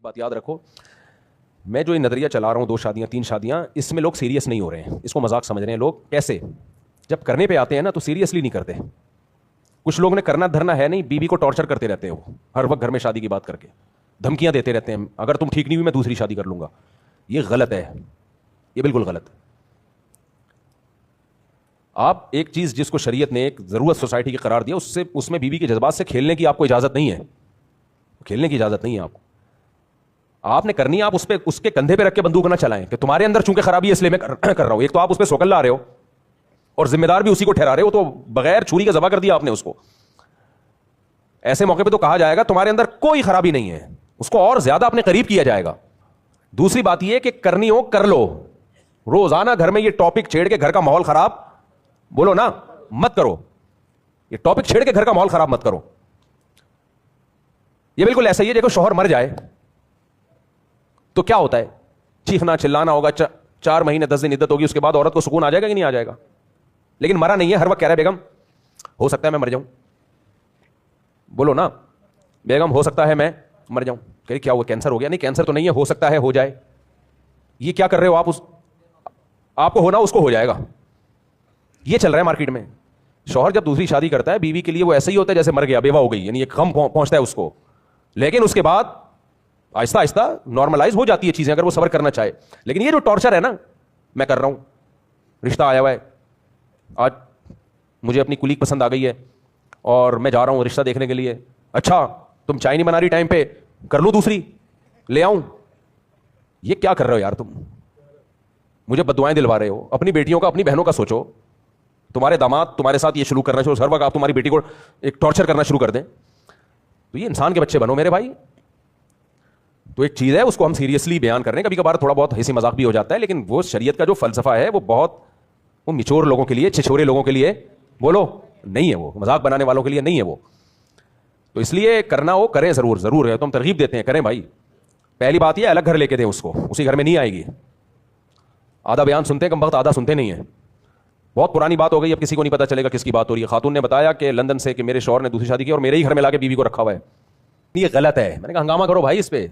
بات یاد رکھو, میں جو یہ نظریہ چلا رہا ہوں 2 شادیاں 3 شادیاں, اس میں لوگ سیریس نہیں ہو رہے ہیں, اس کو مذاق سمجھ رہے ہیں لوگ. کیسے؟ جب کرنے پہ آتے ہیں نا تو سیریسلی نہیں کرتے. کچھ لوگ نے کرنا دھرنا ہے نہیں, بیوی کو ٹارچر کرتے رہتے ہیں, وہ ہر وقت گھر میں شادی کی بات کر کے دھمکیاں دیتے رہتے ہیں, اگر تم ٹھیک نہیں ہوئی میں دوسری شادی کر لوں گا. یہ غلط ہے, یہ بالکل غلط ہے. آپ ایک چیز جس کو شریعت نے ایک ضرورت سوسائٹی کی قرار دیا, اس میں بیوی کے جذبات سے کھیلنے کی آپ کو اجازت نہیں ہے. کھیلنے کی اجازت نہیں ہے آپ کو. آپ نے کرنی ہے, آپ اس کے کندھے پہ رکھ کے بندوق نہ چلائیں کہ تمہارے اندر چونکہ خرابی ہے اس لیے میں کر رہا ہوں. ایک تو آپ اس پہ سوکل لا رہے ہو اور ذمہ دار بھی اسی کو ٹھہرا رہے ہو, تو بغیر چھری کا ذبح کر دیا آپ نے اس کو. ایسے موقع پہ تو کہا جائے گا تمہارے اندر کوئی خرابی نہیں ہے, اس کو اور زیادہ اپنے قریب کیا جائے گا. دوسری بات یہ کہ کرنی ہو کر لو. روزانہ گھر میں یہ ٹاپک چھیڑ کے گھر کا ماحول خراب بولو نا مت کرو. یہ ٹاپک چھیڑ کے گھر کا ماحول خراب مت کرو. یہ بالکل ایسا ہی ہے دیکھو, شوہر مر جائے تو کیا ہوتا ہے, چیخنا چلانا ہوگا, 4 مہینے 10 دن عدت ہوگی, اس کے بعد عورت کو سکون آ جائے گا کہ نہیں آ جائے گا. لیکن مرا نہیں ہے, ہر وقت کہہ رہا ہے بیگم ہو سکتا ہے میں مر جاؤں. بولو نا بیگم ہو سکتا ہے میں مر جاؤں. کہ کیا ہوا, کینسر ہو گیا؟ نہیں کینسر تو نہیں ہے, ہو سکتا ہے ہو جائے. یہ کیا کر رہے ہو آپ, آپ کو ہونا اس کو ہو جائے گا. یہ چل رہا ہے مارکیٹ میں. شوہر جب دوسری شادی کرتا ہے بیوی کے لیے وہ ایسا ہی ہوتا ہے جیسے مر گیا, بیوہ ہو گئی, یعنی ایک غم پہنچتا ہے اس کو. لیکن اس کے بعد آہستہ آہستہ نارملائز ہو جاتی ہے چیزیں اگر وہ صبر کرنا چاہے. لیکن یہ جو ٹارچر ہے نا, میں کر رہا ہوں, رشتہ آیا ہوا ہے, آج مجھے اپنی کلیگ پسند آ گئی ہے اور میں جا رہا ہوں رشتہ دیکھنے کے لیے. اچھا تم چائے نہیں بنا رہی ٹائم پہ, کر لوں دوسری لے آؤں. یہ کیا کر رہے ہو یار تم, مجھے بددعائیں دلوا رہے ہو. اپنی بیٹیوں کا اپنی بہنوں کا سوچو. تمہارے داماد تمہارے ساتھ یہ شروع کرنا شروع, ہر وقت آپ تمہاری بیٹی کو ایک ٹارچر کرنا شروع کر دیں, تو یہ انسان کے بچے بنو میرے بھائی. تو ایک چیز ہے اس کو ہم سیریسلی بیان کر رہے ہیں, کبھی کبھار تھوڑا بہت ہنسی مذاق بھی ہو جاتا ہے, لیکن وہ شریعت کا جو فلسفہ ہے وہ بہت وہ میچور لوگوں کے لیے, چھچورے لوگوں کے لیے بولو نہیں ہے, وہ مذاق بنانے والوں کے لیے نہیں ہے وہ. تو اس لیے کرنا ہو کریں, ضرور ہے, تو ہم ترغیب دیتے ہیں کریں بھائی. پہلی بات یہ الگ گھر لے کے دیں اس کو, اسی گھر میں نہیں آئے گی. آدھا بیان سنتے ہیں کم وقت, آدھا سنتے نہیں ہیں. بہت پرانی بات ہو گئی, اب کسی کو نہیں پتا چلے گا کس کی بات ہو رہی ہے. خاتون نے بتایا کہ لندن سے کہ میرے شوہر نے دوسری شادی کی اور میرے ہی گھر میں لا کے بیوی کو رکھا ہوا ہے. یہ غلط ہے. میں نے کہا ہنگامہ کرو بھائی اس پہ.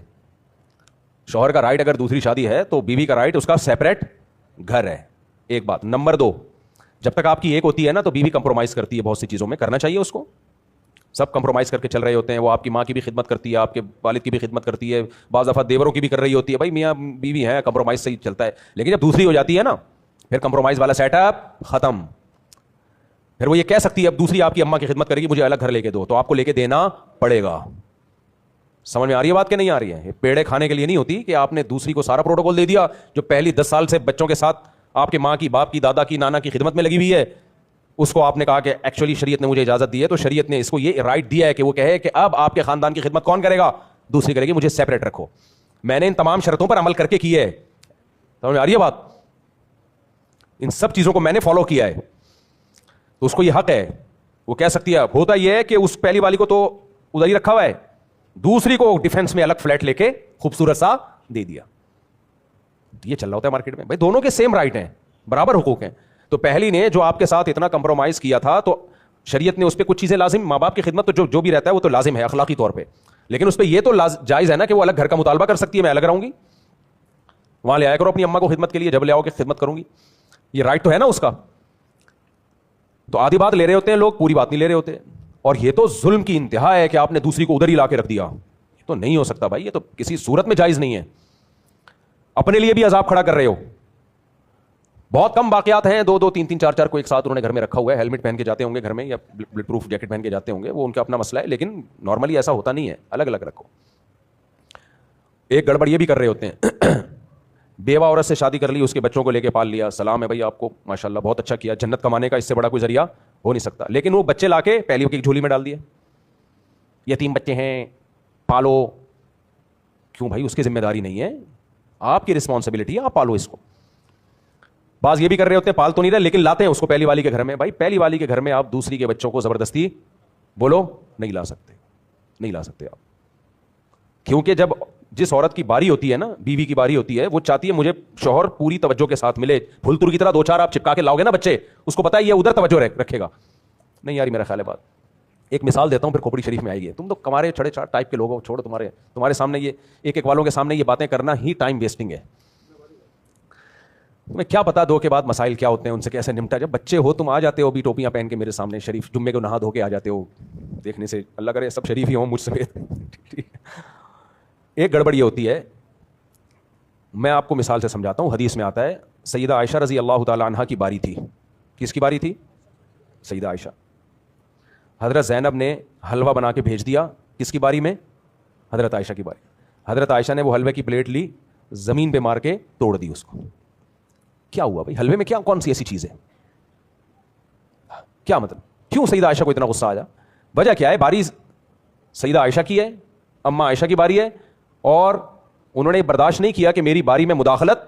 شوہر کا رائٹ اگر دوسری شادی ہے تو بیوی کا رائٹ اس کا سیپریٹ گھر ہے. ایک بات. نمبر 2, جب تک آپ کی ایک ہوتی ہے نا تو بیوی کمپرومائز کرتی ہے بہت سی چیزوں میں, کرنا چاہیے اس کو. سب کمپرومائز کر کے چل رہے ہوتے ہیں. وہ آپ کی ماں کی بھی خدمت کرتی ہے, آپ کے والد کی بھی خدمت کرتی ہے, بعض دفعہ دیوروں کی بھی کر رہی ہوتی ہے. بھائی میاں بیوی ہیں, کمپرومائز سے ہی چلتا ہے. لیکن جب دوسری ہو جاتی ہے نا پھر کمپرومائز والا سیٹ اپ ختم. پھر وہ یہ کہہ سکتی ہے اب دوسری آپ کی اماں کی خدمت کرے گی, مجھے الگ گھر لے کے دو, تو آپ کو لے کے دینا پڑے گا. سمجھ میں آ رہی ہے بات کہ نہیں آ رہی ہے؟ پیڑے کھانے کے لیے نہیں ہوتی کہ آپ نے دوسری کو سارا پروٹوکول دے دیا جو پہلی 10 سال سے بچوں کے ساتھ آپ کے ماں کی, باپ کی, دادا کی, نانا کی خدمت میں لگی ہوئی ہے. اس کو آپ نے کہا کہ ایکچولی شریعت نے مجھے اجازت دی ہے, تو شریعت نے اس کو یہ رائٹ دیا ہے کہ وہ کہے کہ اب آپ کے خاندان کی خدمت کون کرے گا, دوسری کرے گی, مجھے سیپریٹ رکھو. میں نے ان تمام شرطوں پر عمل کر کے کی ہے. سمجھ میں آ رہی ہے بات؟ ان سب چیزوں کو میں نے فالو کیا ہے, تو اس کو یہ حق ہے. وہ کہہ سکتی ہے. ہوتا یہ ہے کہ اس پہلی والی کو تو ادھر ہی رکھا ہوا ہے, دوسری کو ڈیفنس میں الگ فلیٹ لے کے خوبصورت سا دے دیا. یہ چل رہا ہوتا ہے مارکیٹ میں. بھائی دونوں کے سیم رائٹ ہیں, برابر حقوق ہیں. تو پہلی نے جو آپ کے ساتھ اتنا کمپرومائز کیا تھا تو شریعت نے اس پہ کچھ چیزیں لازم, ماں باپ کی خدمت تو جو بھی رہتا ہے وہ تو لازم ہے اخلاقی طور پہ, لیکن اس پہ یہ تو جائز ہے نا کہ وہ الگ گھر کا مطالبہ کر سکتی ہے, میں الگ رہوں گی, وہاں لے آیا کرو اپنی اماں کو خدمت کے لیے, جب لے آؤ کہ خدمت کروں گی. یہ رائٹ تو ہے نا اس کا. تو آدھی بات لے رہے ہوتے ہیں لوگ, پوری بات نہیں لے رہے ہوتے. اور یہ تو ظلم کی انتہا ہے کہ آپ نے دوسری کو ادھر ہی لا کے رکھ دیا. یہ تو نہیں ہو سکتا بھائی, یہ تو کسی صورت میں جائز نہیں ہے. اپنے لیے بھی عذاب کھڑا کر رہے ہو. بہت کم واقعات ہیں, 2 3 4 کو ایک ساتھ انہوں نے گھر میں رکھا ہوا ہے. ہیلمٹ پہن کے جاتے ہوں گے گھر میں, یا بلٹ پروف جیکٹ پہن کے جاتے ہوں گے, وہ ان کا اپنا مسئلہ ہے, لیکن نارملی ایسا ہوتا نہیں ہے. الگ الگ رکھو. ایک گڑبڑ یہ بھی کر رہے ہوتے ہیں, بیوہ عورت سے شادی کر لی, اس کے بچوں کو لے کے پال لیا, سلام ہے بھائی آپ کو, ماشاءاللہ بہت اچھا کیا, جنت کمانے کا اس سے بڑا کوئی ذریعہ ہو نہیں سکتا. لیکن وہ بچے لا کے پہلی کی جھولی میں ڈال دیے, یتیم بچے ہیں پالو. کیوں بھائی, اس کی ذمہ داری نہیں ہے, آپ کی رسپانسبلٹی ہے, آپ پالو اس کو. بعض یہ بھی کر رہے ہوتے ہیں, پال تو نہیں رہے لیکن لاتے ہیں اس کو پہلی والی کے گھر میں. بھائی پہلی والی کے گھر میں آپ دوسری کے بچوں کو زبردستی بولو نہیں لا سکتے, نہیں لا سکتے آپ. کیونکہ جب جس عورت کی باری ہوتی ہے نا, بیوی کی باری ہوتی ہے, وہ چاہتی ہے مجھے شوہر پوری توجہ کے ساتھ ملے. پھلتور کی طرح 2 4 آپ چپکا کے لاؤ گے نا بچے, اس کو پتا ہے یہ ادھر توجہ رکھے گا. نہیں یار میرا خیال ہے بات, ایک مثال دیتا ہوں پھر کھوپڑی شریف میں آئے گی. تم تو کمارے چھڑے چھاٹ ٹائپ کے لوگ ہو, چھوڑو تمہارے سامنے یہ ایک والوں کے سامنے یہ باتیں کرنا ہی ٹائم ویسٹنگ ہے. تمہیں کیا پتا دو کے بعد مسائل کیا ہوتے ہیں, ان سے کیسے نمٹا. جب بچے ہو تم آ جاتے ہو بھی ٹوپیاں پہن کے میرے سامنے, شریف جمعے کو نہا دھو کے آ جاتے ہو, دیکھنے سے اللہ کرے سب شریف ہی ہوں مجھ سمیت. ایک گڑبڑ یہ ہوتی ہے, میں آپ کو مثال سے سمجھاتا ہوں. حدیث میں آتا ہے سیدہ عائشہ رضی اللہ تعالیٰ عنہا کی باری تھی. کس کی باری تھی؟ سیدہ عائشہ. حضرت زینب نے حلوہ بنا کے بھیج دیا. کس کی باری میں؟ حضرت عائشہ کی باری. حضرت عائشہ نے وہ حلوے کی پلیٹ لی, زمین پہ مار کے توڑ دی اس کو. کیا ہوا بھائی, حلوے میں کیا کون سی ایسی چیز ہے؟ کیا مطلب کیوں سیدہ عائشہ کو اتنا غصہ آیا؟ وجہ کیا ہے؟ باری سیدہ عائشہ کی ہے, اماں عائشہ کی باری ہے, اور انہوں نے برداشت نہیں کیا کہ میری باری میں مداخلت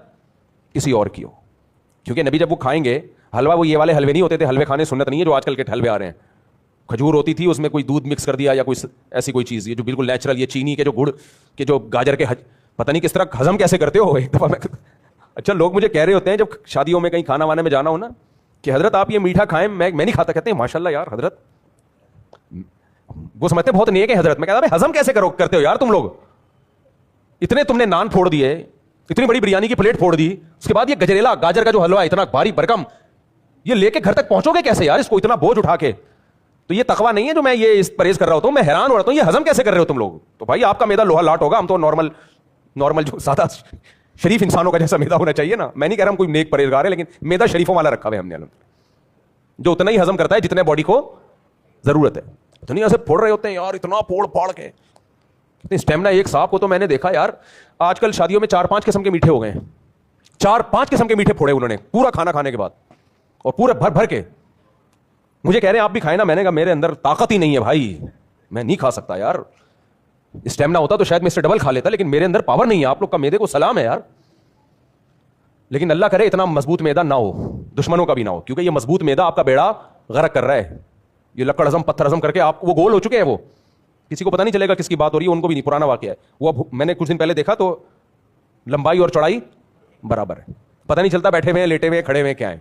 کسی اور کی ہو. کیونکہ نبی جب وہ کھائیں گے حلوہ, وہ یہ والے حلوے نہیں ہوتے تھے, حلوے کھانے سنت نہیں ہے جو آج کل کے حلوے آ رہے ہیں. کھجور ہوتی تھی, اس میں کوئی دودھ مکس کر دیا یا کوئی ایسی کوئی چیز, یہ جو بالکل نیچرل, یہ چینی کے جو گڑ کے جو گاجر کے پتہ نہیں کس طرح ہضم کیسے کرتے ہو. ایک دفعہ میں اچھا لوگ مجھے کہہ رہے ہوتے ہیں جب شادیوں میں کہیں کھانا وانے میں جانا ہو نا کہ حضرت آپ یہ میٹھا کھائیں, میں نہیں کھاتا. کہتے ہیں ماشاء اللہ یار حضرت, وہ سمجھتے بہت نیک ہے حضرت. میں کہتا ہضم کیسے کرتے ہو یار تم لوگ, اتنے تم نے نان پھوڑ دیے, اتنی بڑی بریانی کی پلیٹ پھوڑ دی, اس کے بعد یہ گجریلا گاجر کا جو حلوہ اتنا بھاری بھرکم, یہ لے کے گھر تک پہنچو گے کیسے یار اس کو اتنا بوجھ اٹھا کے؟ تو یہ تقویٰ نہیں ہے جو میں یہ پرہیز کر رہا ہوتا ہوں. میں حیران ہو رہا ہوں یہ ہضم کیسے کر رہے ہو تم لوگ. تو بھائی آپ کا میدا لوہا لاٹ ہوگا, ہم تو نارمل جو سادہ شریف انسانوں کا جیسا میدا ہونا چاہیے نا. میں نہیں کہہ رہا ہوں کوئی نیک پرہیزگار ہے, لیکن میدا شریفوں والا رکھا ہوا ہے ہم نے, جو اتنا ہی ہضم کرتا ہے جتنے باڈی کو ضرورت ہے. دنیا سے پھوڑ رہے ہوتے ہیں یار اتنا پھوڑ پھاڑ کے, اتنی اسٹیمنا. ایک صاحب کو تو میں نے دیکھا یار, آج کل شادیوں میں 4-5 قسم کے میٹھے ہو گئے ہیں, 4-5 قسم کے میٹھے پھوڑے انہوں نے پورا کھانا کھانے کے بعد, اور پورے بھر کے. مجھے کہہ رہے ہیں آپ بھی کھائیں نا. میں نے کہا میرے اندر طاقت ہی نہیں ہے بھائی, میں نہیں کھا سکتا یار. اسٹیمنا ہوتا تو شاید میں اس سے ڈبل کھا لیتا, لیکن میرے اندر پاور نہیں ہے. آپ لوگ کا میدے کو سلام ہے یار, لیکن اللہ کرے اتنا مضبوط میدا نہ ہو, دشمنوں کا بھی نہ ہو, کیونکہ یہ مضبوط میدا آپ کا بیڑا غرق کر رہا ہے. یہ لکڑ ہضم پتھر ہضم کر کے آپ وہ گول ہو چکے ہیں, وہ کسی کو پتہ نہیں چلے گا کس کی بات ہو رہی ہے, ان کو بھی نہیں. پرانا واقعہ ہے وہ. میں نے کچھ دن پہلے دیکھا تو لمبائی اور چوڑائی برابر ہے, پتہ نہیں چلتا بیٹھے ہوئے لیٹے ہوئے کھڑے ہوئے کیا ہے.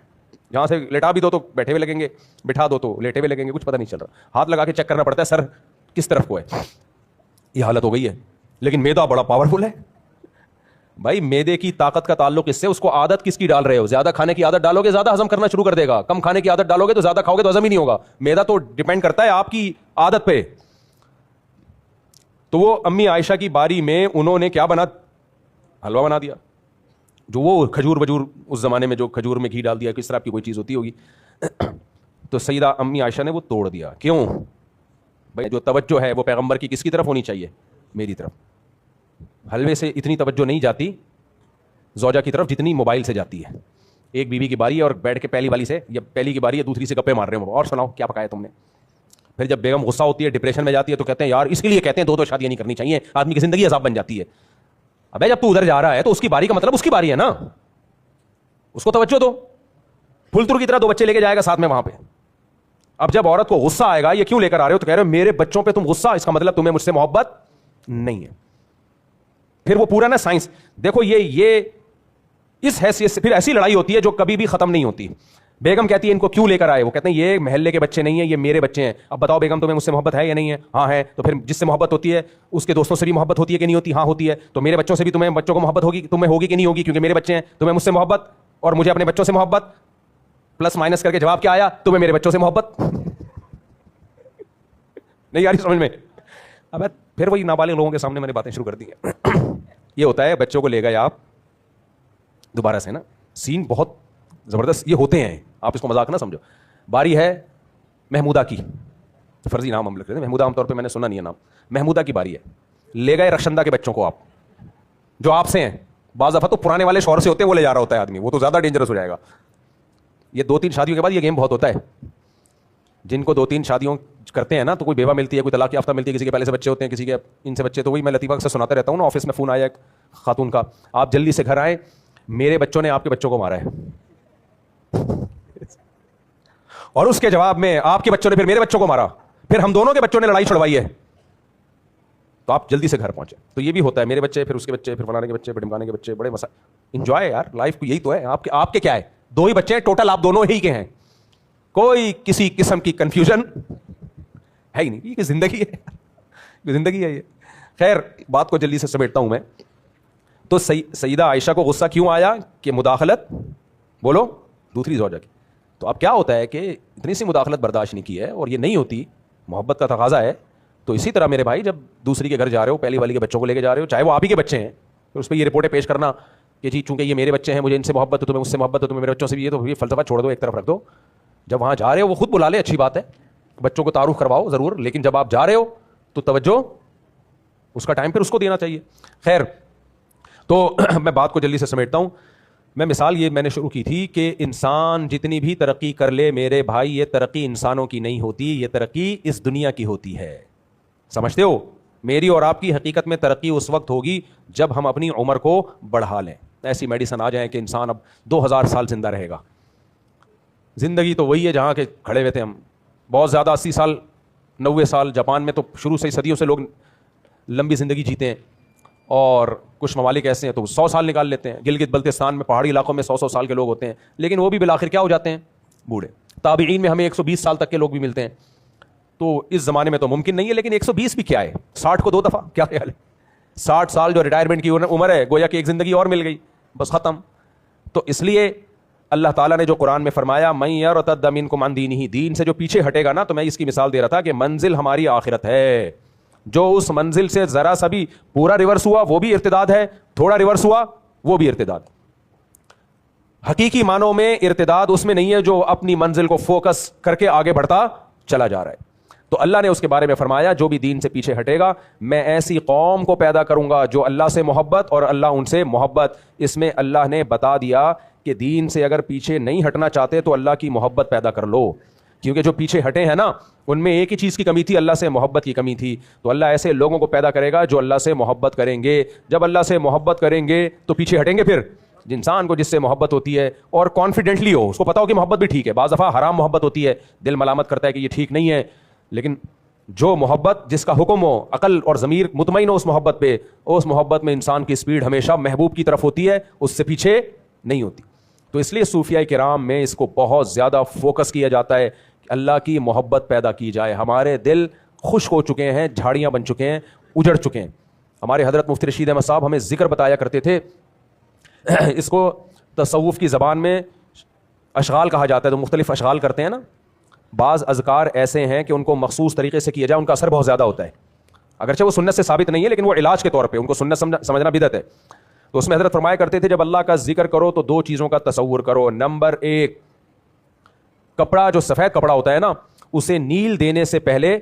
جہاں سے لٹا بھی دو تو بیٹھے ہوئے لگیں گے, بٹھا دو تو لیٹے ہوئے لگیں گے, کچھ پتہ نہیں چل رہا. ہاتھ لگا کے چیک کرنا پڑتا ہے سر کس طرف کو ہے. یہ حالت ہو گئی ہے. لیکن میدا بڑا پاورفل ہے بھائی. میدے کی طاقت کا تعلق اس سے, اس کو عادت کس کی ڈال رہے ہو. زیادہ کھانے کی عادت ڈالو گے زیادہ ہضم کرنا شروع کر دے گا, کم کھانے کی عادت ڈالو گے تو زیادہ کھاؤ گے تو ہضم ہی نہیں ہوگا. میدا تو ڈیپینڈ کرتا ہے آپ کی عادت پہ. تو وہ امی عائشہ کی باری میں انہوں نے کیا بنا, حلوہ بنا دیا. جو وہ کھجور وجور اس زمانے میں جو کھجور میں گھی ڈال دیا, کس طرح کی کوئی چیز ہوتی ہوگی. تو سیدہ امی عائشہ نے وہ توڑ دیا. کیوں بھائی؟ جو توجہ ہے وہ پیغمبر کی کس کی طرف ہونی چاہیے؟ میری طرف. حلوے سے اتنی توجہ نہیں جاتی زوجہ کی طرف جتنی موبائل سے جاتی ہے. ایک بیوی کی باری ہے اور بیٹھ کے پہلی والی سے, یا پہلی کی باری ہے دوسری سے گپے مار رہے ہوں, اور سناؤ کیا پکایا تم نے. پھر جب بیگم غصہ ہوتی ہے, ڈپریشن میں جاتی ہے, تو کہتے ہیں یار اس کے لیے کہتے ہیں 2 شادیاں نہیں کرنی چاہیے, آدمی کی زندگی عذاب بن جاتی ہے. ابے جب تو ادھر جا رہا ہے تو اس کی باری کا مطلب اس کی باری ہے نا, اس کو توجہ دو. پھلتر کی طرح 2 بچے لے کے جائے گا ساتھ میں وہاں پہ. اب جب عورت کو غصہ آئے گا, یہ کیوں لے کر آ رہے ہو, تو کہہ رہے ہو میرے بچوں پہ تم غصہ, اس کا مطلب تمہیں مجھ سے محبت نہیں ہے. پھر وہ پورا نا سائنس دیکھو, یہ اس حیثیت سے پھر ایسی لڑائی ہوتی ہے جو کبھی بھی ختم نہیں ہوتی. بیگم کہتی ہے ان کو کیوں لے کر آئے, وہ کہتے ہیں یہ محلے کے بچے نہیں ہیں, یہ میرے بچے ہیں. اب بتاؤ بیگم تمہیں مجھ سے محبت ہے یا نہیں ہے؟ ہاں ہے. تو پھر جس سے محبت ہوتی ہے اس کے دوستوں سے بھی محبت ہوتی ہے کہ نہیں ہوتی؟ ہاں ہوتی ہے. تو میرے بچوں سے بھی تمہیں بچوں کو محبت ہوگی, تمہیں ہوگی کہ نہیں ہوگی؟ کیونکہ میرے بچے ہیں. تمہیں مجھ سے محبت اور مجھے اپنے بچوں سے محبت, پلس مائنس کر کے جواب کیا آیا؟ تمہیں میرے بچوں سے محبت نہیں آ رہی سمجھ میں؟ اب پھر وہی نابالغ لوگوں کے سامنے میں نے باتیں شروع کر دی ہیں. یہ ہوتا ہے بچوں کو لے گئے آپ دوبارہ سے نا, سین بہت زبردست یہ ہوتے ہیں, آپ اس کو مذاق نہ سمجھو. باری ہے محمودہ کی, فرضی نام ہم لکھ رہے تھے, محمودہ عام طور پہ میں نے سنا نہیں ہے نام. محمودہ کی باری ہے, لے گئے رخشندہ کے بچوں کو آپ, جو آپ سے ہیں. بعض دفعہ تو پرانے والے شوہر سے ہوتے ہیں وہ لے جا رہا ہوتا ہے آدمی, وہ تو زیادہ ڈینجرس ہو جائے گا. یہ 2-3 شادیوں کے بعد یہ گیم بہت ہوتا ہے. جن کو 2-3 شادیوں کرتے ہیں نا, تو کوئی بیوہ ملتی ہے, کوئی طلاق یافتہ ملتی ہے, کسی کے پہلے سے بچے ہوتے ہیں, کسی کے ان سے بچے. تو وہی میں لطیفہ سے سناتا رہتا ہوں نا, آفس میں فون آیا ایک خاتون کا, آپ جلدی سے گھر آئیں, میرے بچوں نے آپ کے بچوں کو مارا ہے. اور اس کے جواب میں آپ کے بچوں نے پھر میرے بچوں کو مارا, پھر ہم دونوں کے بچوں نے لڑائی چھڑوائی ہے, تو آپ جلدی سے گھر پہنچے. تو یہ بھی ہوتا ہے, میرے بچے, پھر اس کے بچے, پھر فلانے کے بچے, پھر ڈمکانے کے بچے, بڑے مسائل. انجوائے یار لائف کو, یہی تو ہے. آپ کے کیا ہے, 2 ہی بچے ہیں ٹوٹل, آپ دونوں ہی کے ہیں, کوئی کسی قسم کی کنفیوژن ہے ہی نہیں, یہ زندگی ہے, یہ زندگی ہے یہ. خیر بات کو جلدی سے سمیٹتا ہوں میں. تو سیدہ عائشہ کو غصہ کیوں آیا کہ مداخلت بولو دوسری زوجہ کی. تو اب کیا ہوتا ہے کہ اتنی سی مداخلت برداشت نہیں کی ہے, اور یہ نہیں ہوتی, محبت کا تقاضا ہے. تو اسی طرح میرے بھائی جب دوسری کے گھر جا رہے ہو, پہلی والی کے بچوں کو لے کے جا رہے ہو, چاہے وہ آپ ہی کے بچے ہیں, پھر اس پہ یہ رپورٹیں پیش کرنا کہ جی چونکہ یہ میرے بچے ہیں, مجھے ان سے محبت ہے, تمہیں اس سے محبت ہے, تمہیں میرے بچوں سے بھی ہے, تو یہ فلسفہ چھوڑ دو, ایک طرف رکھ دو. جب وہاں جا رہے ہو وہ خود بلا لے, اچھی بات ہے, بچوں کو تعارف کرواؤ ضرور, لیکن جب آپ جا رہے ہو تو توجہ اس کا ٹائم پھر اس کو دینا چاہیے. خیر تو میں بات کو جلدی سے سمیٹتا ہوں. میں مثال یہ میں نے شروع کی تھی کہ انسان جتنی بھی ترقی کر لے میرے بھائی, یہ ترقی انسانوں کی نہیں ہوتی, یہ ترقی اس دنیا کی ہوتی ہے. سمجھتے ہو؟ میری اور آپ کی حقیقت میں ترقی اس وقت ہوگی جب ہم اپنی عمر کو بڑھا لیں. ایسی میڈیسن آ جائیں کہ انسان اب 2000 سال زندہ رہے گا. زندگی تو وہی ہے جہاں کے کھڑے ہوئے تھے ہم, بہت زیادہ 80 سال 90 سال. جاپان میں تو شروع سے صدیوں سے لوگ لمبی زندگی جیتے ہیں, اور کچھ ممالک ایسے ہیں تو 100 سال نکال لیتے ہیں. گلگت بلتستان میں پہاڑی علاقوں میں 100 سال کے لوگ ہوتے ہیں, لیکن وہ بھی بالآخر کیا ہو جاتے ہیں؟ بوڑھے. تابعین میں ہمیں 120 سال تک کے لوگ بھی ملتے ہیں. تو اس زمانے میں تو ممکن نہیں ہے, لیکن 120 بھی کیا ہے, 60 کو 2 دفعہ, کیا خیال ہے؟ 60 سال جو ریٹائرمنٹ کی عمر ہے, گویا کہ ایک زندگی اور مل گئی, بس ختم. تو اس لیے اللہ تعالیٰ نے جو قرآن میں فرمایا من یرتد منکم عن دینہ, دین سے جو پیچھے ہٹے گا نا, تو میں اس کی مثال دے رہا تھا کہ منزل ہماری آخرت ہے, جو اس منزل سے ذرا سا بھی پورا ریورس ہوا وہ بھی ارتداد ہے, تھوڑا ریورس ہوا وہ بھی ارتداد. حقیقی معنوں میں ارتداد اس میں نہیں ہے جو اپنی منزل کو فوکس کر کے آگے بڑھتا چلا جا رہا ہے. تو اللہ نے اس کے بارے میں فرمایا جو بھی دین سے پیچھے ہٹے گا میں ایسی قوم کو پیدا کروں گا جو اللہ سے محبت اور اللہ ان سے محبت. اس میں اللہ نے بتا دیا کہ دین سے اگر پیچھے نہیں ہٹنا چاہتے تو اللہ کی محبت پیدا کر لو, کیونکہ جو پیچھے ہٹے ہیں نا ان میں ایک ہی چیز کی کمی تھی, اللہ سے محبت کی کمی تھی. تو اللہ ایسے لوگوں کو پیدا کرے گا جو اللہ سے محبت کریں گے. جب اللہ سے محبت کریں گے تو پیچھے ہٹیں گے. پھر انسان کو جس سے محبت ہوتی ہے اور کانفیڈنٹلی ہو, اس کو پتا ہو کہ محبت بھی ٹھیک ہے, بعض دفعہ حرام محبت ہوتی ہے, دل ملامت کرتا ہے کہ یہ ٹھیک نہیں ہے, لیکن جو محبت جس کا حکم ہو, عقل اور ضمیر مطمئن ہو اس محبت پہ, اس محبت میں انسان کی سپیڈ ہمیشہ محبوب کی طرف ہوتی ہے, اس سے پیچھے نہیں ہوتی. تو اس لیے صوفیاء کرام میں اس کو بہت زیادہ فوکس کیا جاتا ہے کہ اللہ کی محبت پیدا کی جائے. ہمارے دل خشک ہو چکے ہیں, جھاڑیاں بن چکے ہیں, اجڑ چکے ہیں. ہمارے حضرت مفتی رشید احمد صاحب ہمیں ذکر بتایا کرتے تھے, اس کو تصوف کی زبان میں اشغال کہا جاتا ہے. تو مختلف اشغال کرتے ہیں نا, بعض اذکار ایسے ہیں کہ ان کو مخصوص طریقے سے کیا جائے ان کا اثر بہت زیادہ ہوتا ہے, اگرچہ وہ سنت سے ثابت نہیں ہے لیکن وہ علاج کے طور پہ ان کو سنت سمجھنا بدعت ہے. تو اس میں حضرت فرمایا کرتے تھے جب اللہ کا ذکر کرو تو 2 چیزوں کا تصور کرو. نمبر 1, کپڑا جو سفید کپڑا ہوتا ہے نا, اسے نیل دینے سے پہلے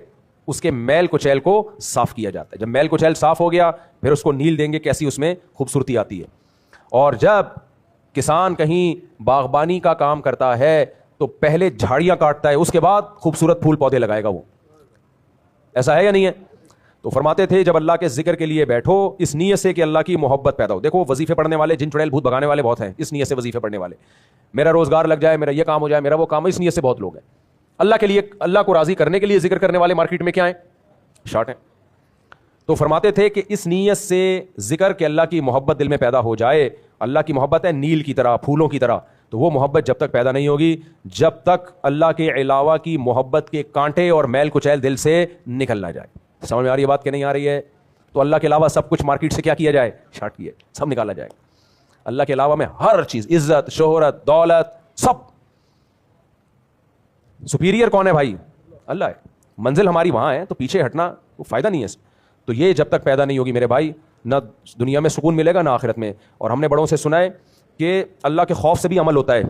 اس کے میل کچیل کو صاف کیا جاتا ہے. جب میل کچیل صاف ہو گیا پھر اس کو نیل دیں گے, کیسی اس میں خوبصورتی آتی ہے. اور جب کسان کہیں باغبانی کا کام کرتا ہے تو پہلے جھاڑیاں کاٹتا ہے, اس کے بعد خوبصورت پھول پودے لگائے گا. وہ ایسا ہے یا نہیں ہے؟ تو فرماتے تھے جب اللہ کے ذکر کے لیے بیٹھو اس نیت سے کہ اللہ کی محبت پیدا ہو. دیکھو وظیفے پڑھنے والے جن چڑیل بھوت بھگانے والے بہت ہیں, اس نیت سے وظیفے پڑھنے والے, میرا روزگار لگ جائے, میرا یہ کام ہو جائے, میرا وہ کام ہو, اس نیت سے بہت لوگ ہیں. اللہ کے لیے, اللہ کو راضی کرنے کے لیے ذکر کرنے والے مارکیٹ میں کیا ہیں؟ شارٹ ہیں. تو فرماتے تھے کہ اس نیت سے ذکر کہ اللہ کی محبت دل میں پیدا ہو جائے. اللہ کی محبت ہے نیل کی طرح, پھولوں کی طرح, تو وہ محبت جب تک پیدا نہیں ہوگی جب تک اللہ کے علاوہ کی محبت کے کانٹے اور میل کچیل دل سے نکل نہ جائے. سمجھ میں آ رہی ہے بات کہ نہیں آ رہی ہے؟ تو اللہ کے علاوہ سب کچھ مارکیٹ سے کیا جائے؟ شارٹ کیا, سب نکالا جائے. اللہ کے علاوہ میں ہر چیز, عزت, شہرت, دولت, سب. سپیریئر کون ہے بھائی؟ اللہ ہے. منزل ہماری وہاں ہے, تو پیچھے ہٹنا وہ فائدہ نہیں ہے. تو یہ جب تک پیدا نہیں ہوگی میرے بھائی, نہ دنیا میں سکون ملے گا نہ آخرت میں. اور ہم نے بڑوں سے سنا ہے کہ اللہ کے خوف سے بھی عمل ہوتا ہے.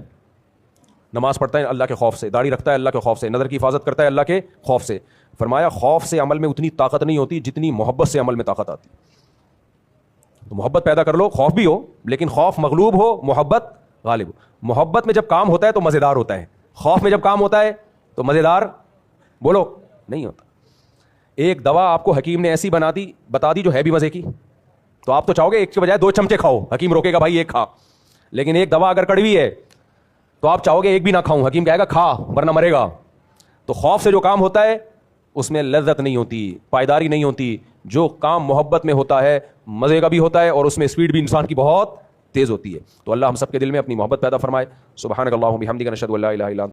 نماز پڑھتا ہے اللہ کے خوف سے, داڑھی رکھتا ہے اللہ کے خوف سے, نظر کی حفاظت کرتا ہے اللہ کے خوف سے. فرمایا خوف سے عمل میں اتنی طاقت نہیں ہوتی جتنی محبت سے عمل میں طاقت آتی. تو محبت پیدا کر لو, خوف بھی ہو لیکن خوف مغلوب ہو, محبت غالب ہو. محبت میں جب کام ہوتا ہے تو مزیدار ہوتا ہے, خوف میں جب کام ہوتا ہے تو مزیدار بولو نہیں ہوتا. ایک دوا آپ کو حکیم نے ایسی بتا دی جو ہے بھی مزے کی, تو آپ تو چاہو گے ایک کے بجائے 2 چمچے کھاؤ, حکیم روکے گا بھائی ایک کھا. لیکن ایک دوا اگر کڑوی ہے تو آپ چاہو گے ایک بھی نہ کھاؤں, حکیم کہے گا کھا ورنہ مرے گا. تو خوف سے جو کام ہوتا ہے اس میں لذت نہیں ہوتی, پائیداری نہیں ہوتی. جو کام محبت میں ہوتا ہے مزے کا بھی ہوتا ہے اور اس میں اسپیڈ بھی انسان کی بہت تیز ہوتی ہے. تو اللہ ہم سب کے دل میں اپنی محبت پیدا فرمائے. سبحانک اللہم بحمدک نشہد ان لا الہ الا انت